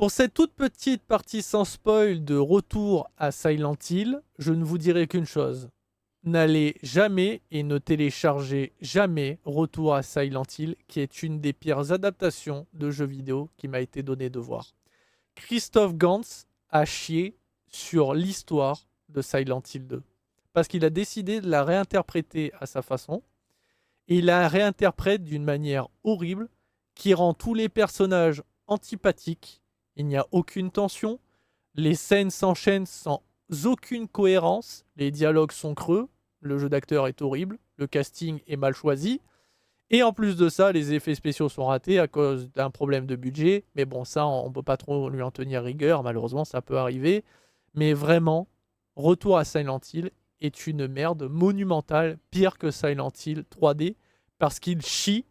Pour cette toute petite partie sans spoil de retour à Silent Hill, je ne vous dirai qu'une chose. N'allez jamais et ne téléchargez jamais Retour à Silent Hill, qui est une des pires adaptations de jeux vidéo qui m'a été donné de voir. Christophe Gans a chié sur l'histoire de Silent Hill 2. Parce qu'il a décidé de la réinterpréter à sa façon. Et il la réinterprète d'une manière horrible qui rend tous les personnages antipathiques. Il n'y a aucune tension. Les scènes s'enchaînent sans aucune cohérence. Les dialogues sont creux. Le jeu d'acteur est horrible. Le casting est mal choisi. Et en plus de ça, les effets spéciaux sont ratés à cause d'un problème de budget. Mais bon, ça, on ne peut pas trop lui en tenir rigueur. Malheureusement, ça peut arriver. Mais vraiment, Retour à Silent Hill est une merde monumentale, pire que Silent Hill 3D, parce qu'il chie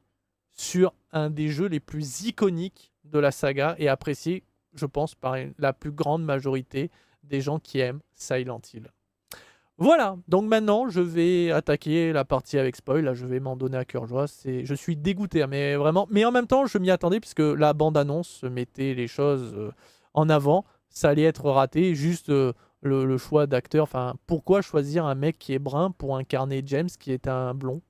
sur un des jeux les plus iconiques de la saga et apprécié, je pense, par la plus grande majorité des gens qui aiment Silent Hill. Voilà, donc maintenant je vais attaquer la partie avec spoil, là je vais m'en donner à cœur joie, je suis dégoûté, mais vraiment, mais en même temps je m'y attendais puisque la bande-annonce mettait les choses en avant, ça allait être raté, juste le choix d'acteur, enfin pourquoi choisir un mec qui est brun pour incarner James qui est un blond?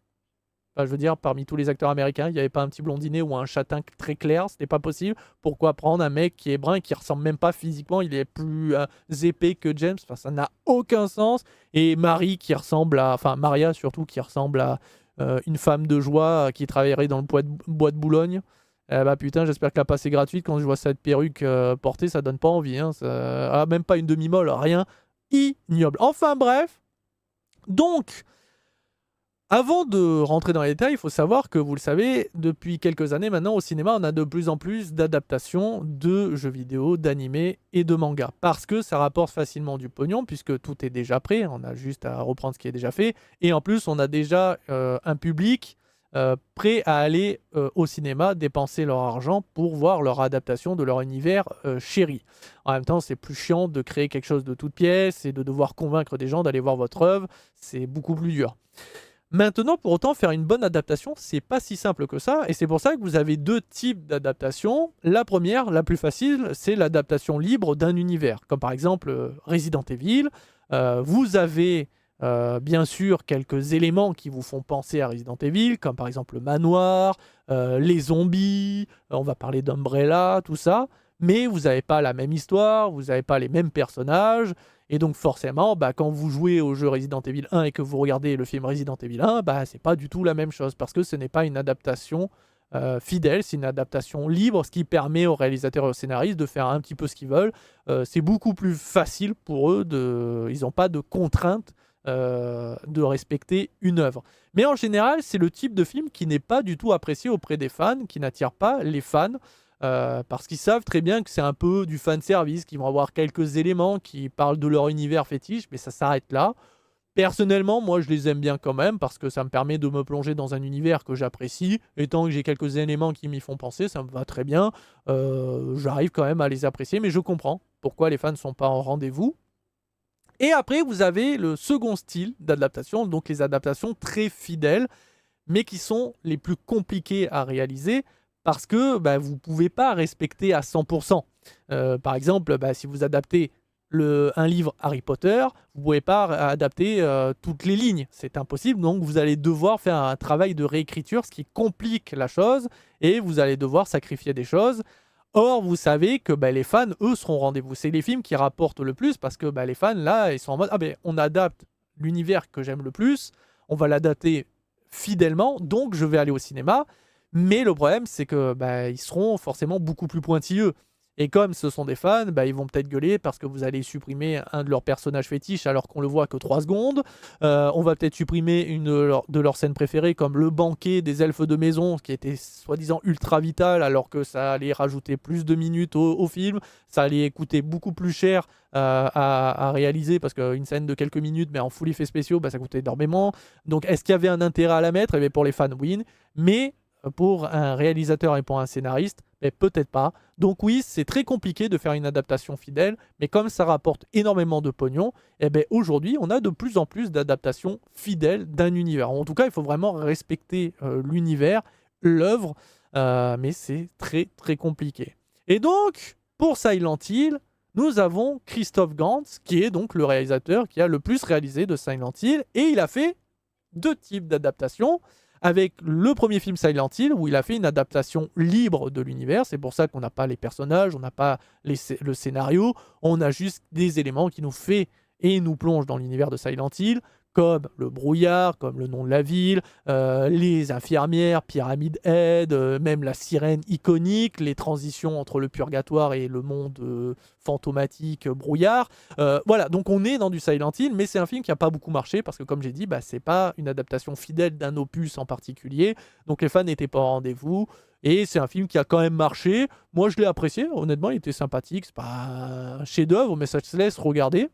Enfin, je veux dire, parmi tous les acteurs américains, il n'y avait pas un petit blondinet ou un châtain très clair, c'était pas possible. Pourquoi prendre un mec qui est brun et qui ressemble même pas physiquement, il est plus épais que James, enfin ça n'a aucun sens. Et Marie qui ressemble à, enfin Maria surtout qui ressemble à une femme de joie qui travaillerait dans le bois de Boulogne. Bah putain, j'espère que la passe est gratuite. Quand je vois cette perruque portée, ça donne pas envie. Hein, même pas une demi-molle, rien. Ignoble. Enfin bref. Donc, avant de rentrer dans les détails, il faut savoir que, vous le savez, depuis quelques années maintenant, au cinéma, on a de plus en plus d'adaptations de jeux vidéo, d'animés et de mangas. Parce que ça rapporte facilement du pognon, puisque tout est déjà prêt, on a juste à reprendre ce qui est déjà fait. Et en plus, on a déjà un public prêt à aller au cinéma, dépenser leur argent pour voir leur adaptation de leur univers chéri. En même temps, c'est plus chiant de créer quelque chose de toute pièce et de devoir convaincre des gens d'aller voir votre œuvre. C'est beaucoup plus dur. Maintenant, pour autant, faire une bonne adaptation, c'est pas si simple que ça, et c'est pour ça que vous avez deux types d'adaptation. La première, la plus facile, c'est l'adaptation libre d'un univers, comme par exemple Resident Evil. Vous avez bien sûr quelques éléments qui vous font penser à Resident Evil, comme par exemple le manoir, les zombies, on va parler d'Umbrella, tout ça, mais vous n'avez pas la même histoire, vous n'avez pas les mêmes personnages. Et donc forcément, bah, quand vous jouez au jeu Resident Evil 1 et que vous regardez le film Resident Evil 1, bah, c'est pas du tout la même chose parce que ce n'est pas une adaptation fidèle, c'est une adaptation libre, ce qui permet aux réalisateurs et aux scénaristes de faire un petit peu ce qu'ils veulent. C'est beaucoup plus facile pour eux, ils n'ont pas de contraintes de respecter une œuvre. Mais en général, c'est le type de film qui n'est pas du tout apprécié auprès des fans, qui n'attire pas les fans. Parce qu'ils savent très bien que c'est un peu du fan service, qu'ils vont avoir quelques éléments qui parlent de leur univers fétiche, mais ça s'arrête là. Personnellement, moi je les aime bien quand même, parce que ça me permet de me plonger dans un univers que j'apprécie, et tant que j'ai quelques éléments qui m'y font penser, ça me va très bien. J'arrive quand même à les apprécier, mais je comprends pourquoi les fans ne sont pas en rendez-vous. Et après, vous avez le second style d'adaptation, donc les adaptations très fidèles, mais qui sont les plus compliquées à réaliser, parce que bah, vous ne pouvez pas respecter à 100%. Par exemple, bah, si vous adaptez un livre Harry Potter, vous ne pouvez pas adapter toutes les lignes. C'est impossible, donc vous allez devoir faire un travail de réécriture, ce qui complique la chose, et vous allez devoir sacrifier des choses. Or, vous savez que bah, les fans, eux, seront au rendez-vous. C'est les films qui rapportent le plus, parce que bah, les fans, là, ils sont en mode « Ah ben, on adapte l'univers que j'aime le plus, on va l'adapter fidèlement, donc je vais aller au cinéma. » Mais le problème, c'est que bah, ils seront forcément beaucoup plus pointilleux. Et comme ce sont des fans, bah, ils vont peut-être gueuler parce que vous allez supprimer un de leurs personnages fétiches alors qu'on le voit que 3 secondes. On va peut-être supprimer une de leurs scènes préférées comme le banquet des elfes de maison qui était soi-disant ultra vital alors que ça allait rajouter plus de minutes au film. Ça allait coûter beaucoup plus cher à réaliser parce qu'une scène de quelques minutes mais en full effets spéciaux, bah, ça coûtait énormément. Donc est-ce qu'il y avait un intérêt à la mettre? Eh bien, pour les fans, oui. Mais pour un réalisateur et pour un scénariste, mais peut-être pas. Donc oui, c'est très compliqué de faire une adaptation fidèle, mais comme ça rapporte énormément de pognon, eh ben aujourd'hui, on a de plus en plus d'adaptations fidèles d'un univers. En tout cas, il faut vraiment respecter l'univers, l'œuvre, mais c'est très très compliqué. Et donc, pour Silent Hill, nous avons Christophe Gans, qui est donc le réalisateur qui a le plus réalisé de Silent Hill, et il a fait 2 types d'adaptations, avec le premier film Silent Hill, où il a fait une adaptation libre de l'univers, c'est pour ça qu'on n'a pas les personnages, on n'a pas le scénario, on a juste des éléments qui nous fait et nous plonge dans l'univers de Silent Hill, comme le brouillard, comme le nom de la ville, les infirmières, Pyramid Head, même la sirène iconique, les transitions entre le purgatoire et le monde fantomatique brouillard. Voilà, donc on est dans du Silent Hill, mais c'est un film qui n'a pas beaucoup marché, parce que comme j'ai dit, c'est pas une adaptation fidèle d'un opus en particulier, donc les fans n'étaient pas au rendez-vous, et c'est un film qui a quand même marché. Moi je l'ai apprécié, honnêtement il était sympathique, c'est pas un chef-d'œuvre, mais ça se laisse regarder.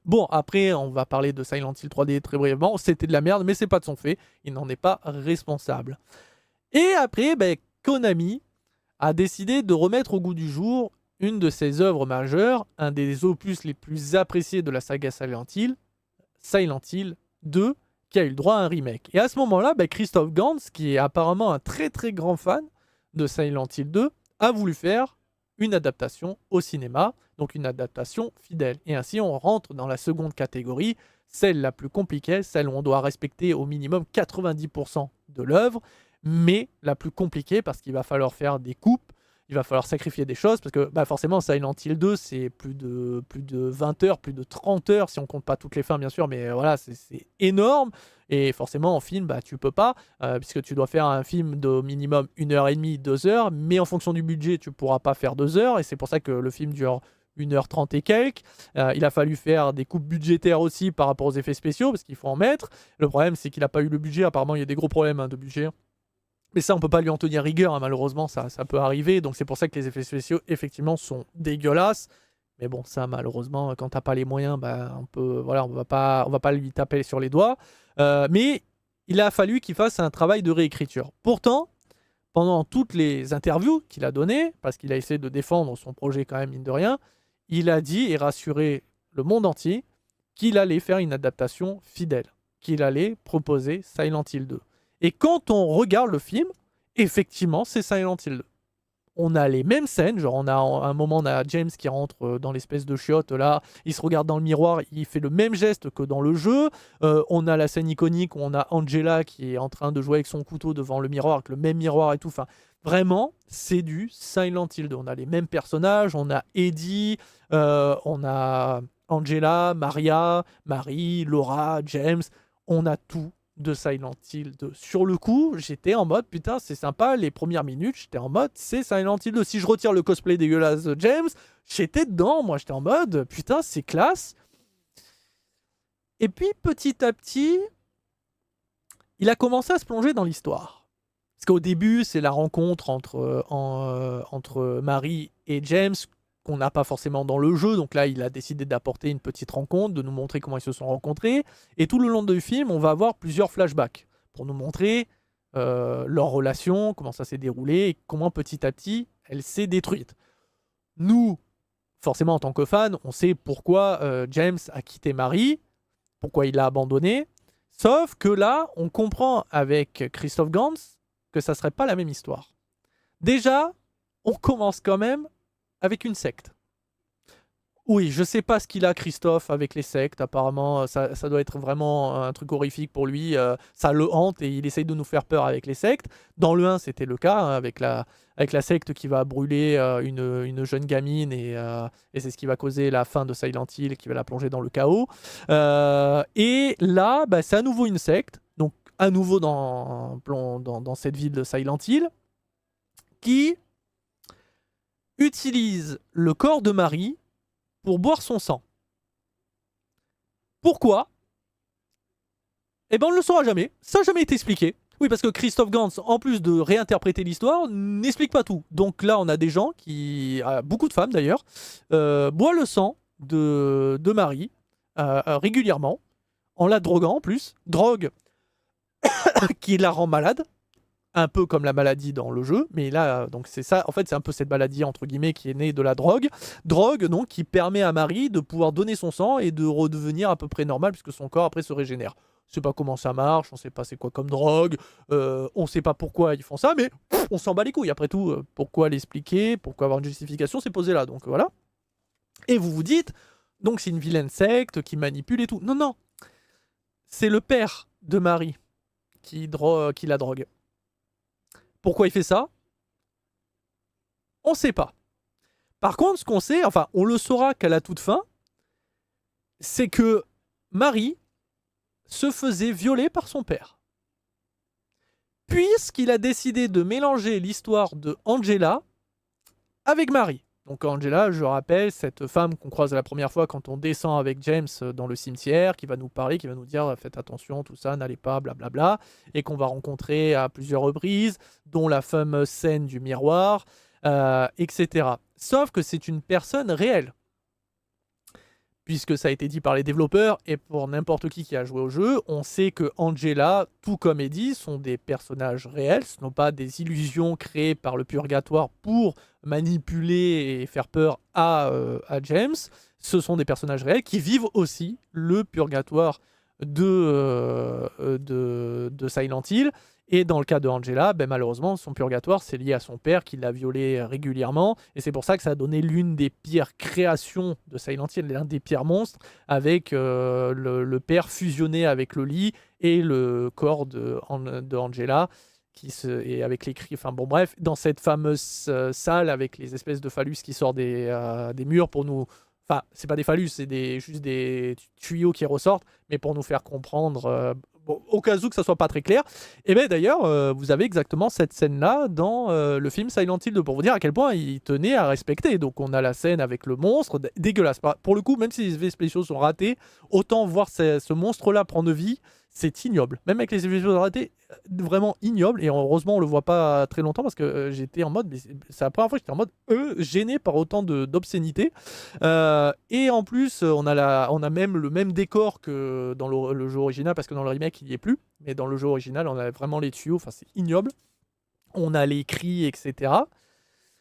Bon, après, on va parler de Silent Hill 3D très brièvement. C'était de la merde, mais c'est pas de son fait. Il n'en est pas responsable. Et après, Konami a décidé de remettre au goût du jour une de ses œuvres majeures, un des opus les plus appréciés de la saga Silent Hill 2, qui a eu le droit à un remake. Et à ce moment-là, Christophe Gans, qui est apparemment un très très grand fan de Silent Hill 2, a voulu faire une adaptation au cinéma, donc une adaptation fidèle. Et ainsi, on rentre dans la seconde catégorie, celle la plus compliquée, celle où on doit respecter au minimum 90% de l'œuvre, mais la plus compliquée parce qu'il va falloir faire des coupes, il va falloir sacrifier des choses, parce que forcément, Silent Hill 2, c'est plus de 20 heures, plus de 30 heures, si on compte pas toutes les fins, bien sûr, mais voilà, c'est énorme. Et forcément, en film, tu peux pas, puisque tu dois faire un film de minimum 1h30, 2 heures, mais en fonction du budget, tu pourras pas faire 2 heures, et c'est pour ça que le film dure 1h30 et quelques. Il a fallu faire des coupes budgétaires aussi par rapport aux effets spéciaux, parce qu'il faut en mettre. Le problème, c'est qu'il n'a pas eu le budget, apparemment, il y a des gros problèmes de budget. Mais ça, on peut pas lui en tenir rigueur, malheureusement, ça peut arriver. Donc c'est pour ça que les effets spéciaux, effectivement, sont dégueulasses. Mais bon, ça, malheureusement, quand t'as pas les moyens, on va pas lui taper sur les doigts. Mais il a fallu qu'il fasse un travail de réécriture. Pourtant, pendant toutes les interviews qu'il a données, parce qu'il a essayé de défendre son projet quand même, mine de rien, il a dit et rassuré le monde entier qu'il allait faire une adaptation fidèle, qu'il allait proposer Silent Hill 2. Et quand on regarde le film, effectivement, c'est Silent Hill 2. On a les mêmes scènes, genre à un moment, on a James qui rentre dans l'espèce de chiotte, là, il se regarde dans le miroir, il fait le même geste que dans le jeu. On a la scène iconique où on a Angela qui est en train de jouer avec son couteau devant le miroir, avec le même miroir et tout. Enfin, vraiment, c'est du Silent Hill 2. On a les mêmes personnages, on a Eddie, on a Angela, Marie, Laura, James, on a tout de Silent Hill 2. Sur le coup, j'étais en mode, putain, c'est sympa, les premières minutes, j'étais en mode, c'est Silent Hill 2. Si je retire le cosplay dégueulasse de James, j'étais dedans, moi, j'étais en mode, putain, c'est classe. Et puis, petit à petit, il a commencé à se plonger dans l'histoire. Parce qu'au début, c'est la rencontre entre Marie et James, qu'on n'a pas forcément dans le jeu, donc là il a décidé d'apporter une petite rencontre, de nous montrer comment ils se sont rencontrés, et tout le long du film on va avoir plusieurs flashbacks pour nous montrer leur relation, comment ça s'est déroulé, et comment petit à petit elle s'est détruite. Nous, forcément en tant que fans, on sait pourquoi James a quitté Marie, pourquoi il l'a abandonné, sauf que là on comprend avec Christophe Gans que ça serait pas la même histoire. Déjà, on commence quand même avec une secte. Oui, je sais pas ce qu'il a, Christophe, avec les sectes. Apparemment, ça doit être vraiment un truc horrifique pour lui. Ça le hante et il essaye de nous faire peur avec les sectes. Dans le 1, c'était le cas, avec la secte qui va brûler une jeune gamine et c'est ce qui va causer la fin de Silent Hill, qui va la plonger dans le chaos. Et là, c'est à nouveau une secte, donc à nouveau dans cette ville de Silent Hill, qui utilise le corps de Marie pour boire son sang. Pourquoi ? Eh ben on ne le saura jamais. Ça n'a jamais été expliqué. Oui, parce que Christophe Gans, en plus de réinterpréter l'histoire, n'explique pas tout. Donc là, on a des gens qui, beaucoup de femmes d'ailleurs, boivent le sang de Marie régulièrement, en la droguant en plus. Drogue qui la rend malade. Un peu comme la maladie dans le jeu, mais là, donc c'est ça, en fait, c'est un peu cette maladie, entre guillemets, qui est née de la drogue. Drogue, donc, qui permet à Marie de pouvoir donner son sang et de redevenir à peu près normal, puisque son corps, après, se régénère. sait pas comment ça marche, on sait pas c'est quoi comme drogue, on sait pas pourquoi ils font ça, mais on s'en bat les couilles. Après tout, pourquoi l'expliquer, pourquoi avoir une justification, c'est posé là. Donc voilà. Et vous vous dites, donc c'est une vilaine secte qui manipule et tout. Non, non. C'est le père de Marie qui la drogue. Pourquoi il fait ça? On sait pas. Par contre, ce qu'on sait, enfin, on le saura qu'à la toute fin, c'est que Marie se faisait violer par son père. Puisqu'il a décidé de mélanger l'histoire de Angela avec Marie. Donc Angela, je rappelle, cette femme qu'on croise la première fois quand on descend avec James dans le cimetière, qui va nous parler, qui va nous dire faites attention, tout ça, n'allez pas, blablabla, et qu'on va rencontrer à plusieurs reprises, dont la fameuse scène du miroir, etc. Sauf que c'est une personne réelle. Puisque ça a été dit par les développeurs et pour n'importe qui a joué au jeu, on sait que Angela, tout comme Eddie, sont des personnages réels, ce ne sont pas des illusions créées par le purgatoire pour manipuler et faire peur à James. Ce sont des personnages réels qui vivent aussi le purgatoire de Silent Hill. Et dans le cas de Angela, ben malheureusement, son purgatoire, c'est lié à son père qui l'a violée régulièrement. Et c'est pour ça que ça a donné l'une des pires créations de Silent Hill, l'un des pires monstres, avec le père fusionné avec le lit et le corps de Angela, et avec les cris. Enfin bon, bref, dans cette fameuse salle avec les espèces de phallus qui sortent des murs pour nous. Enfin, c'est pas des phallus, c'est juste des tuyaux qui ressortent, mais pour nous faire comprendre. Bon, au cas où que ça soit pas très clair. Et bien d'ailleurs, vous avez exactement cette scène-là dans le film Silent Hill 2, pour vous dire à quel point il tenait à respecter. Donc on a la scène avec le monstre, dégueulasse. Pour le coup, même si les effets spéciaux sont ratés, autant voir ce monstre-là prendre vie, c'est ignoble. Même avec les effets spéciaux ratés, vraiment ignoble. Et heureusement, on le voit pas très longtemps parce que j'étais en mode, c'est la première fois que j'étais en mode gêné par autant d'obscénité. Et en plus, on a même le même décor que dans le jeu original, parce que dans le remake, il n'y est plus. Mais dans le jeu original, on a vraiment les tuyaux, enfin c'est ignoble. On a les cris, etc.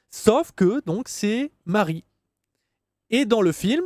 Sauf que, donc, c'est Marie. Et dans le film,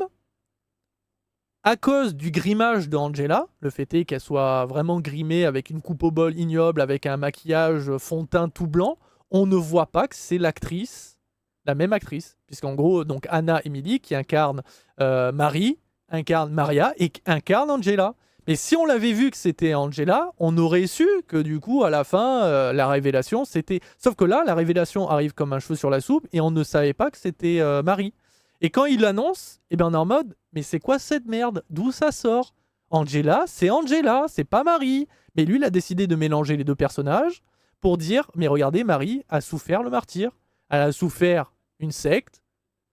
à cause du grimage de Angela, le fait est qu'elle soit vraiment grimée avec une coupe au bol ignoble, avec un maquillage fond de teint tout blanc, on ne voit pas que c'est l'actrice, la même actrice. Puisqu'en gros, donc Anna Emily, qui incarne Marie, incarne Maria et incarne Angela. Mais si on l'avait vu que c'était Angela, on aurait su que du coup, à la fin, la révélation, c'était... Sauf que là, la révélation arrive comme un cheveu sur la soupe et on ne savait pas que c'était Marie. Et quand il l'annonce, eh ben on est en mode, mais c'est quoi cette merde? D'où ça sort? Angela, c'est pas Marie. Mais lui, il a décidé de mélanger les deux personnages pour dire, mais regardez, Marie a souffert le martyr. Elle a souffert une secte.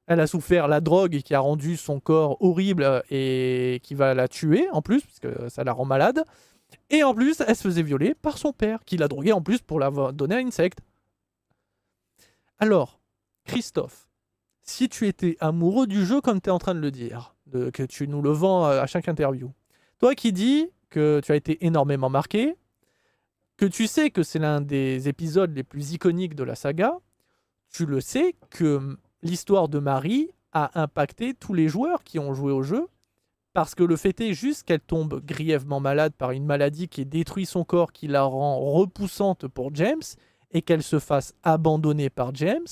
Elle a souffert la drogue qui a rendu son corps horrible et qui va la tuer en plus, parce que ça la rend malade. Et en plus, elle se faisait violer par son père, qui l'a droguée en plus pour la donner à une secte. Alors, Christophe, si tu étais amoureux du jeu comme tu es en train de le dire, que tu nous le vends à chaque interview, toi qui dis que tu as été énormément marqué, que tu sais que c'est l'un des épisodes les plus iconiques de la saga, tu le sais que l'histoire de Marie a impacté tous les joueurs qui ont joué au jeu, parce que le fait est juste qu'elle tombe grièvement malade par une maladie qui détruit son corps, qui la rend repoussante pour James, et qu'elle se fasse abandonner par James,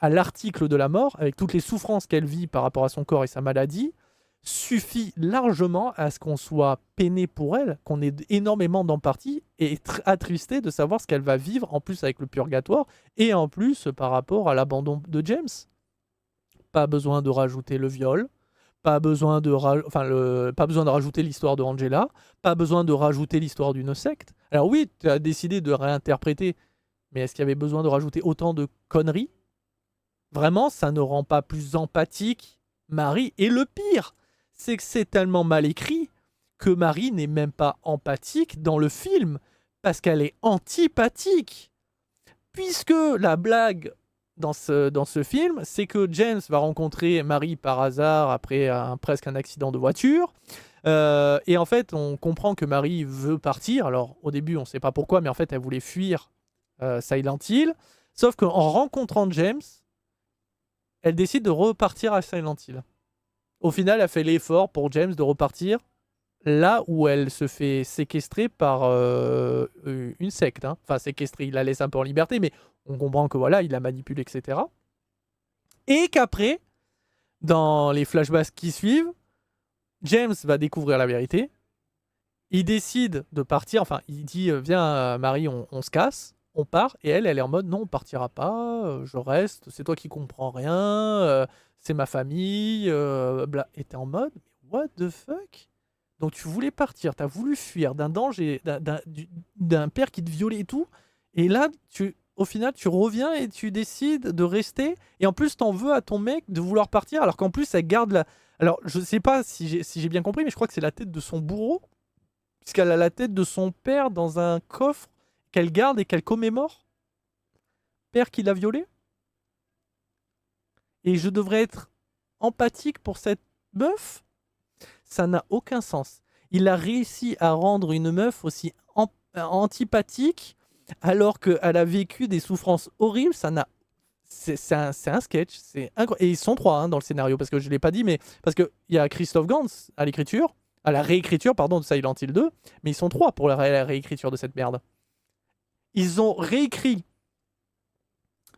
à l'article de la mort, avec toutes les souffrances qu'elle vit par rapport à son corps et sa maladie, suffit largement à ce qu'on soit peiné pour elle, qu'on ait énormément d'empathie et attristé de savoir ce qu'elle va vivre, en plus avec le purgatoire, et en plus par rapport à l'abandon de James. Pas besoin de rajouter le viol, pas besoin de rajouter l'histoire de Angela, pas besoin de rajouter l'histoire d'une secte. Alors oui, tu as décidé de réinterpréter, mais est-ce qu'il y avait besoin de rajouter autant de conneries? Vraiment, ça ne rend pas plus empathique Marie. Et le pire, c'est que c'est tellement mal écrit que Marie n'est même pas empathique dans le film, parce qu'elle est antipathique. Puisque la blague dans ce film, c'est que James va rencontrer Marie par hasard après presque un accident de voiture. Et en fait, on comprend que Marie veut partir. Alors, au début, on ne sait pas pourquoi, mais en fait, elle voulait fuir Silent Hill. Sauf qu'en rencontrant James, elle décide de repartir à Silent Hill. Au final, elle fait l'effort pour James de repartir là où elle se fait séquestrer par une secte. Hein. Enfin, séquestrer, il la laisse un peu en liberté, mais on comprend que voilà, il la manipule, etc. Et qu'après, dans les flashbacks qui suivent, James va découvrir la vérité. Il décide de partir, enfin, il dit viens Marie, on se casse, on part, et elle est en mode non, on partira pas, je reste, c'est toi qui comprends rien, c'est ma famille, bla. Et t'es en mode, mais what the fuck? Donc tu voulais partir, t'as voulu fuir d'un danger, d'un père qui te violait et tout, et là, au final, tu reviens et tu décides de rester, et en plus, t'en veux à ton mec de vouloir partir, alors qu'en plus, elle garde la... Alors, je sais pas si j'ai bien compris, mais je crois que c'est la tête de son bourreau, puisqu'elle a la tête de son père dans un coffre qu'elle garde et qu'elle commémore. Père qui l'a violée. Et je devrais être empathique pour cette meuf. Ça n'a aucun sens. Il a réussi à rendre une meuf aussi antipathique alors qu'elle a vécu des souffrances horribles. Ça n'a... C'est un sketch. C'est incroyable. Et ils sont 3 dans le scénario, parce que je ne l'ai pas dit, mais parce qu'il y a Christophe Gans à l'écriture, à la réécriture, pardon, de Silent Hill 2, mais ils sont 3 pour la réécriture de cette merde. Ils ont réécrit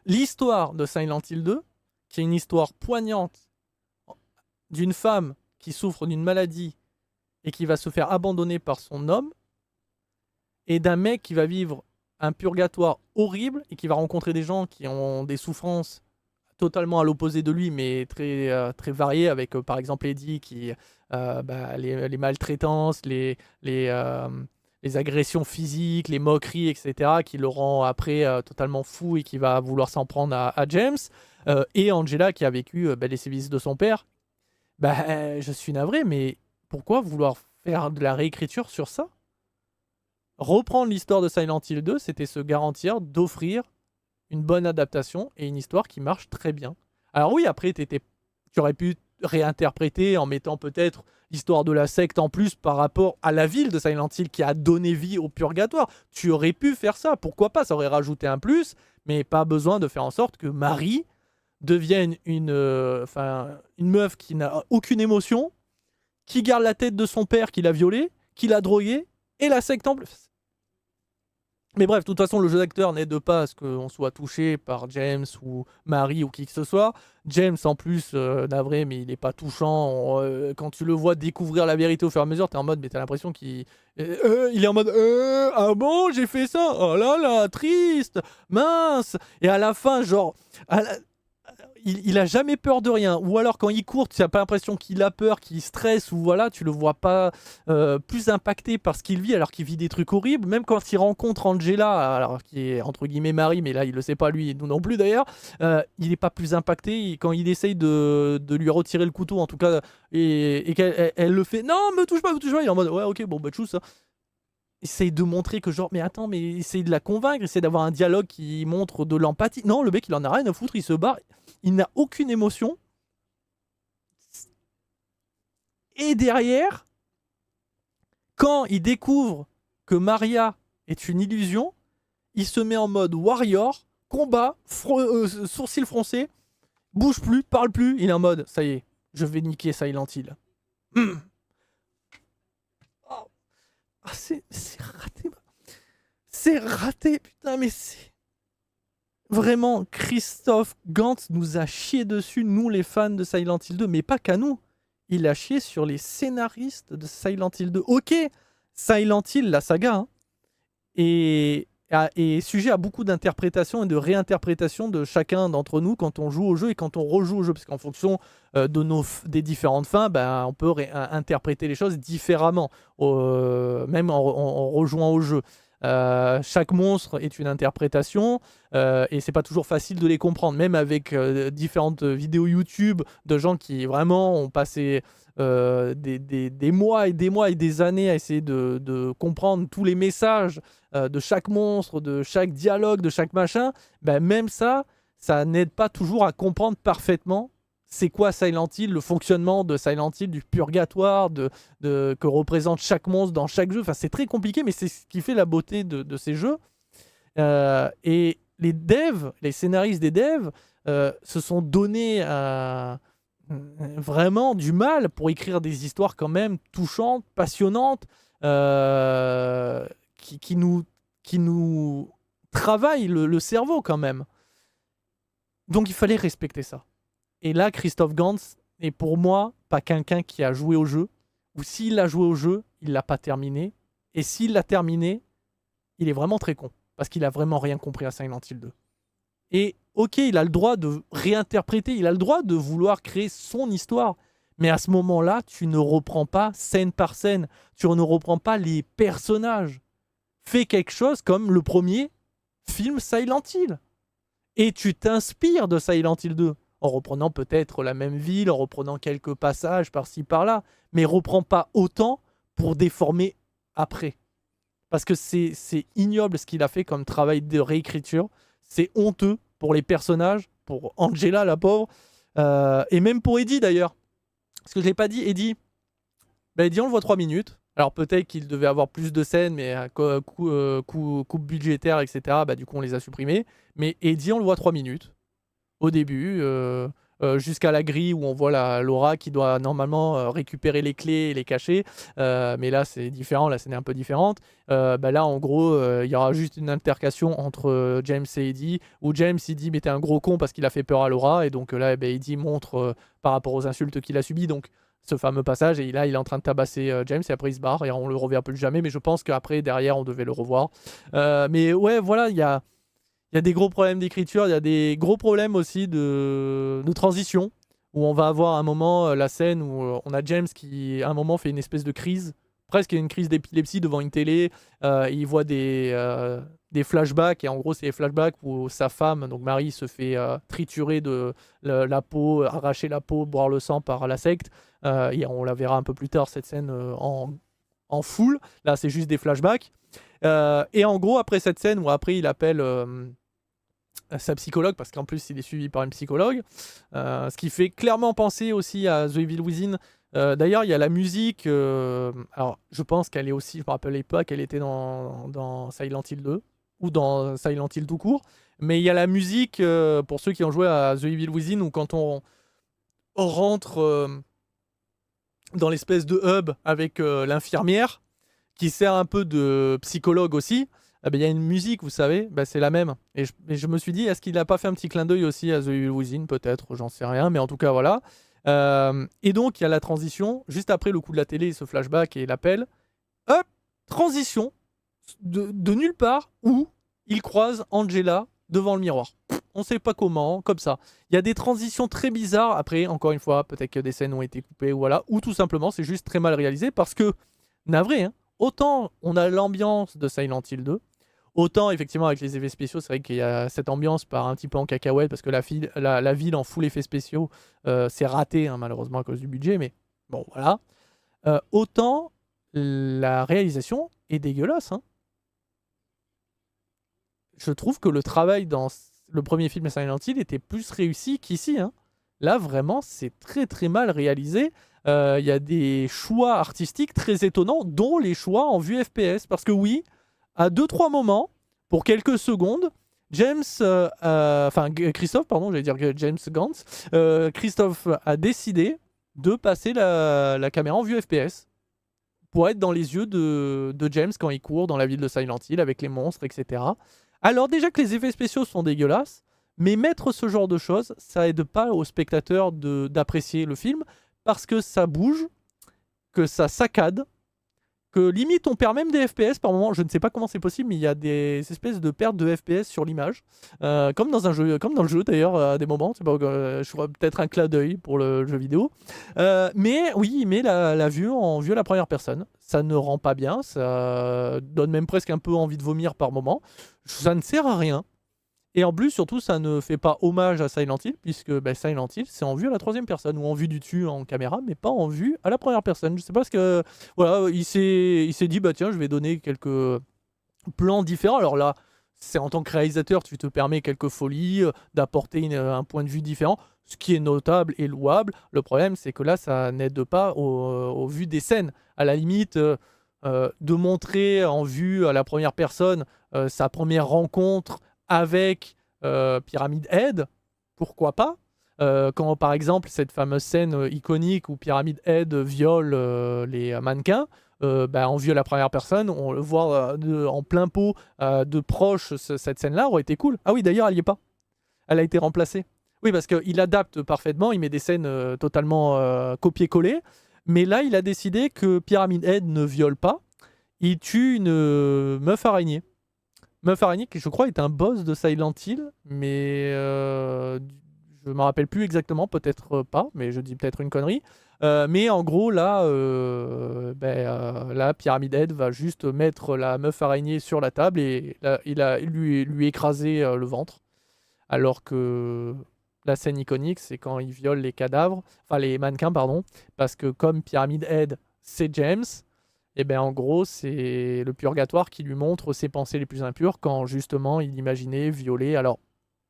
l'histoire de Silent Hill 2, qui est une histoire poignante d'une femme qui souffre d'une maladie et qui va se faire abandonner par son homme, et d'un mec qui va vivre un purgatoire horrible et qui va rencontrer des gens qui ont des souffrances totalement à l'opposé de lui, mais très, très variées, avec par exemple Eddie qui... les maltraitances, les agressions physiques, les moqueries, etc., qui le rend après totalement fou et qui va vouloir s'en prendre à James, et Angela qui a vécu les sévices de son père. Je suis navré, mais pourquoi vouloir faire de la réécriture sur ça? Reprendre l'histoire de Silent Hill 2, c'était se garantir d'offrir une bonne adaptation et une histoire qui marche très bien. Alors oui, après, tu aurais pu réinterpréter en mettant peut-être l'histoire de la secte en plus par rapport à la ville de Silent Hill qui a donné vie au purgatoire. Tu aurais pu faire ça, pourquoi pas, ça aurait rajouté un plus, mais pas besoin de faire en sorte que Marie devienne une meuf qui n'a aucune émotion, qui garde la tête de son père qui l'a violée, qui l'a droguée, et la secte en plus. Mais bref, de toute façon, le jeu d'acteur n'aide pas à ce qu'on soit touché par James ou Marie ou qui que ce soit. James, en plus, navré, mais il n'est pas touchant. Quand tu le vois découvrir la vérité au fur et à mesure, t'es en mode, mais t'as l'impression qu'il il est en mode ah bon, j'ai fait ça, oh là là, triste, mince. Et à la fin, genre, il a jamais peur de rien, ou alors quand il court, tu n'as pas l'impression qu'il a peur, qu'il stresse, ou voilà, tu le vois pas plus impacté par ce qu'il vit, alors qu'il vit des trucs horribles. Même quand il rencontre Angela, alors qui est entre guillemets Marie, mais là il le sait pas lui, et nous non plus d'ailleurs, il est pas plus impacté quand il essaye de lui retirer le couteau en tout cas, et qu'elle le fait, non, me touche pas, il est en mode ouais ok bon bah tchou ça. Essaye de montrer que genre, mais attends, mais essaye de la convaincre, essaye d'avoir un dialogue qui montre de l'empathie. Non, le mec, il en a rien à foutre, il se barre, il n'a aucune émotion. Et derrière, quand il découvre que Maria est une illusion, il se met en mode warrior, combat, sourcil froncé, bouge plus, parle plus, il est en mode, ça y est, je vais niquer Silent Hill. Ah, c'est raté. C'est raté, putain, mais c'est... Vraiment, Christophe Gans nous a chié dessus, nous les fans de Silent Hill 2, mais pas qu'à nous. Il a chié sur les scénaristes de Silent Hill 2. Ok, Silent Hill, la saga, hein, est sujet à beaucoup d'interprétations et de réinterprétations de chacun d'entre nous quand on joue au jeu et quand on rejoue au jeu, parce qu'en fonction des différentes fins, on peut interpréter les choses différemment, même en rejouant au jeu. Chaque monstre est une interprétation et c'est pas toujours facile de les comprendre, même avec différentes vidéos YouTube de gens qui vraiment ont passé des mois et des années à essayer de comprendre tous les messages de chaque monstre, de chaque dialogue, de chaque machin. Même ça n'aide pas toujours à comprendre parfaitement c'est quoi Silent Hill, le fonctionnement de Silent Hill, du purgatoire, que représente chaque monstre dans chaque jeu. Enfin, c'est très compliqué, mais c'est ce qui fait la beauté de ces jeux. Et les devs, les scénaristes des devs, se sont donnés vraiment du mal pour écrire des histoires quand même touchantes, passionnantes, euh, qui, qui nous, qui nous travaillent le cerveau quand même. Donc il fallait respecter ça. Et là, Christophe Gans est pour moi pas quelqu'un qui a joué au jeu, ou s'il a joué au jeu, il l'a pas terminé. Et s'il l'a terminé, il est vraiment très con, parce qu'il a vraiment rien compris à Silent Hill 2. Et ok, il a le droit de réinterpréter, il a le droit de vouloir créer son histoire. Mais à ce moment-là, tu ne reprends pas scène par scène. Tu ne reprends pas les personnages. Fais quelque chose comme le premier film Silent Hill. Et tu t'inspires de Silent Hill 2. En reprenant peut-être la même ville, en reprenant quelques passages par-ci par-là. Mais reprends pas autant pour déformer après. Parce que c'est ignoble ce qu'il a fait comme travail de réécriture. C'est honteux pour les personnages, pour Angela, la pauvre, et même pour Eddie d'ailleurs. Parce que je ne l'ai pas dit, Eddie, Eddie, on le voit 3 minutes. Alors peut-être qu'il devait avoir plus de scènes, mais à coupe budgétaire, etc., du coup on les a supprimés. Mais Eddie, on le voit 3 minutes au début, jusqu'à la grille où on voit Laura qui doit normalement récupérer les clés et les cacher. Mais là, c'est différent, la scène est un peu différente. Là, en gros, il y aura juste une altercation entre James et Eddie, où James, il dit, mais t'es un gros con parce qu'il a fait peur à Laura. Et donc là, Eddie montre par rapport aux insultes qu'il a subies, donc ce fameux passage. Et là, il est en train de tabasser James, et après, il se barre, et on le reverra plus jamais. Mais je pense qu'après, derrière, on devait le revoir. Mais ouais, voilà, il y a des gros problèmes d'écriture, il y a des gros problèmes aussi de transition, où on va avoir un moment, la scène où on a James qui, à un moment, fait une espèce de crise, presque une crise d'épilepsie devant une télé. Il voit des flashbacks, et en gros, c'est des flashbacks où sa femme, donc Marie, se fait triturer de la peau, arracher la peau, boire le sang par la secte. Et on la verra un peu plus tard, cette scène en full. Là, c'est juste des flashbacks. Et en gros, après cette scène où après il appelle sa psychologue, parce qu'en plus il est suivi par une psychologue, ce qui fait clairement penser aussi à The Evil Within. D'ailleurs, il y a la musique, alors je pense qu'elle est aussi, je me rappelais pas qu'elle était dans Silent Hill 2, ou dans Silent Hill tout court, mais il y a la musique, pour ceux qui ont joué à The Evil Within, où quand on rentre dans l'espèce de hub avec l'infirmière, qui sert un peu de psychologue aussi, il y a une musique, vous savez, c'est la même. Et je me suis dit, est-ce qu'il n'a pas fait un petit clin d'œil aussi à The Evil Within? Peut-être, j'en sais rien, mais en tout cas, voilà. Et donc, il y a la transition, juste après le coup de la télé, ce flashback et l'appel. Hop, transition de nulle part où il croise Angela devant le miroir. On sait pas comment, comme ça. Il y a des transitions très bizarres. Après, encore une fois, peut-être que des scènes ont été coupées, voilà. Ou tout simplement, c'est juste très mal réalisé parce que, navré, hein, autant on a l'ambiance de Silent Hill 2, autant effectivement avec les effets spéciaux, c'est vrai qu'il y a cette ambiance part un petit peu en cacahuète parce que la ville en full effets spéciaux, c'est raté hein, malheureusement à cause du budget, mais bon voilà. Autant la réalisation est dégueulasse. Hein. Je trouve que le travail dans le premier film Silent Hill était plus réussi qu'ici. Hein. Là vraiment c'est très très mal réalisé. Il y a des choix artistiques très étonnants, dont les choix en vue FPS. Parce que oui, à 2-3 moments, pour quelques secondes, Christophe, pardon, j'allais dire James Gans, Christophe a décidé de passer la caméra en vue FPS pour être dans les yeux de James quand il court dans la ville de Silent Hill avec les monstres, etc. Alors déjà que les effets spéciaux sont dégueulasses, mais mettre ce genre de choses, ça aide pas aux spectateurs d'apprécier le film parce que ça bouge, que ça saccade, que limite on perd même des FPS par moment. Je ne sais pas comment c'est possible, mais il y a des espèces de pertes de FPS sur l'image, comme dans un jeu, comme dans le jeu d'ailleurs à des moments. C'est pas, je crois peut-être un clin d'œil pour le jeu vidéo. Mais oui, il met la vue en vue à la première personne. Ça ne rend pas bien, ça donne même presque un peu envie de vomir par moment. Ça ne sert à rien. Et en plus, surtout, ça ne fait pas hommage à Silent Hill, puisque Silent Hill, c'est en vue à la troisième personne, ou en vue du dessus en caméra, mais pas en vue à la première personne. Je sais pas ce que... Voilà, il s'est dit, tiens, je vais donner quelques plans différents. Alors là, c'est en tant que réalisateur, tu te permets quelques folies, d'apporter un point de vue différent, ce qui est notable et louable. Le problème, c'est que là, ça n'aide pas au vu des scènes. À la limite... de montrer en vue à la première personne sa première rencontre avec Pyramid Head, pourquoi pas. Quand par exemple cette fameuse scène iconique où Pyramid Head viole les mannequins, en viol à première personne, on le voit en plein pot de proche, cette scène-là aurait été cool. Ah oui, d'ailleurs, elle n'y est pas. Elle a été remplacée. Oui, parce qu'il adapte parfaitement, il met des scènes totalement copier-coller, mais là, il a décidé que Pyramid Head ne viole pas, il tue une meuf araignée. Meuf araignée qui, je crois, est un boss de Silent Hill, mais je me rappelle plus exactement, peut-être pas, mais je dis peut-être une connerie. Mais en gros, là, là, Pyramid Head va juste mettre la meuf araignée sur la table et là, lui écraser le ventre. Alors que la scène iconique, c'est quand il viole les cadavres, enfin les mannequins, pardon, parce que comme Pyramid Head, c'est James, et ben en gros, c'est le purgatoire qui lui montre ses pensées les plus impures quand justement il imaginait violer. Alors,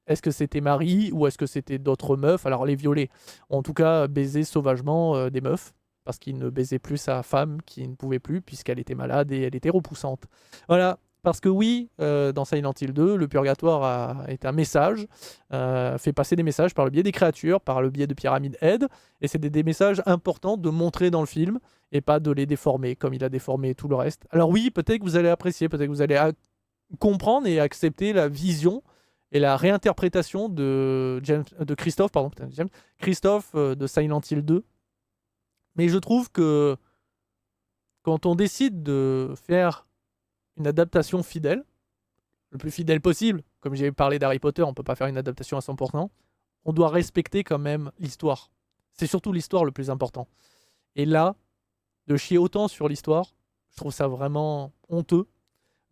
est-ce que c'était Marie ou est-ce que c'était d'autres meufs? Alors, les violer, en tout cas, baiser sauvagement des meufs, parce qu'il ne baisait plus sa femme qui ne pouvait plus, puisqu'elle était malade et elle était repoussante. Voilà. Parce que oui, dans Silent Hill 2, le purgatoire est un message, fait passer des messages par le biais des créatures, par le biais de Pyramid Head, et c'est des messages importants de montrer dans le film, et pas de les déformer comme il a déformé tout le reste. Alors oui, peut-être que vous allez apprécier, peut-être que vous allez comprendre et accepter la vision et la réinterprétation de Christophe, pardon, putain, Christophe de Silent Hill 2. Mais je trouve que quand on décide de faire une adaptation fidèle, le plus fidèle possible, comme j'ai parlé d'Harry Potter, on peut pas faire une adaptation à 100%, on doit respecter quand même l'histoire. C'est surtout l'histoire le plus important. Et là, de chier autant sur l'histoire, je trouve ça vraiment honteux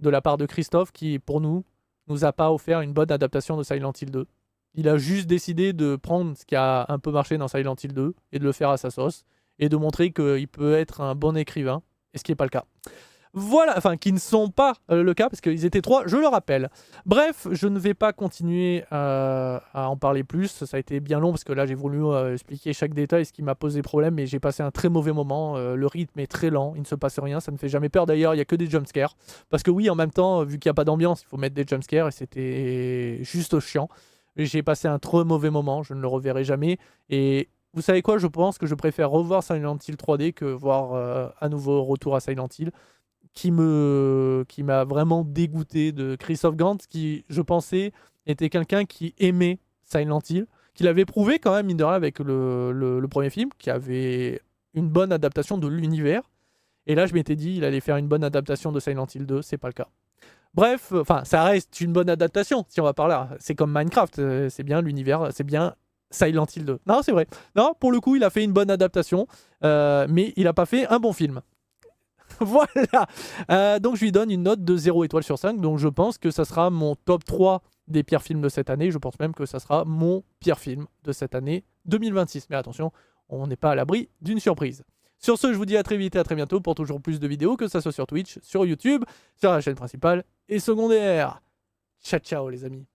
de la part de Christophe qui, pour nous a pas offert une bonne adaptation de Silent Hill 2. Il a juste décidé de prendre ce qui a un peu marché dans Silent Hill 2 et de le faire à sa sauce et de montrer qu'il peut être un bon écrivain, et ce qui n'est pas le cas. Voilà, enfin, qui ne sont pas le cas, parce qu'ils étaient 3, je le rappelle. Bref, je ne vais pas continuer à en parler plus, ça a été bien long, parce que là, j'ai voulu expliquer chaque détail, ce qui m'a posé problème, mais j'ai passé un très mauvais moment, le rythme est très lent, il ne se passe rien, ça ne fait jamais peur, d'ailleurs, il n'y a que des jumpscares, parce que oui, en même temps, vu qu'il n'y a pas d'ambiance, il faut mettre des jumpscares, et c'était juste chiant. J'ai passé un trop mauvais moment, je ne le reverrai jamais, et vous savez quoi, je pense que je préfère revoir Silent Hill 3D que voir à nouveau Retour à Silent Hill, qui m'a vraiment dégoûté de Christophe Gans, qui, je pensais, était quelqu'un qui aimait Silent Hill, qu'il avait prouvé quand même, mine de rien, avec le premier film, qui avait une bonne adaptation de l'univers. Et là, je m'étais dit, il allait faire une bonne adaptation de Silent Hill 2, c'est pas le cas. Bref, enfin, ça reste une bonne adaptation, si on va par là. C'est comme Minecraft, c'est bien l'univers, c'est bien Silent Hill 2. Non, c'est vrai. Non, pour le coup, il a fait une bonne adaptation, mais il n'a pas fait un bon film. Voilà. Donc je lui donne une note de 0 étoile sur 5. Donc je pense que ça sera mon top 3 des pires films de cette année. Je pense même que ça sera mon pire film de cette année 2026. Mais attention, on n'est pas à l'abri d'une surprise. Sur ce, je vous dis à très vite et à très bientôt pour toujours plus de vidéos, que ça soit sur Twitch, sur YouTube, sur la chaîne principale et secondaire. Ciao ciao les amis.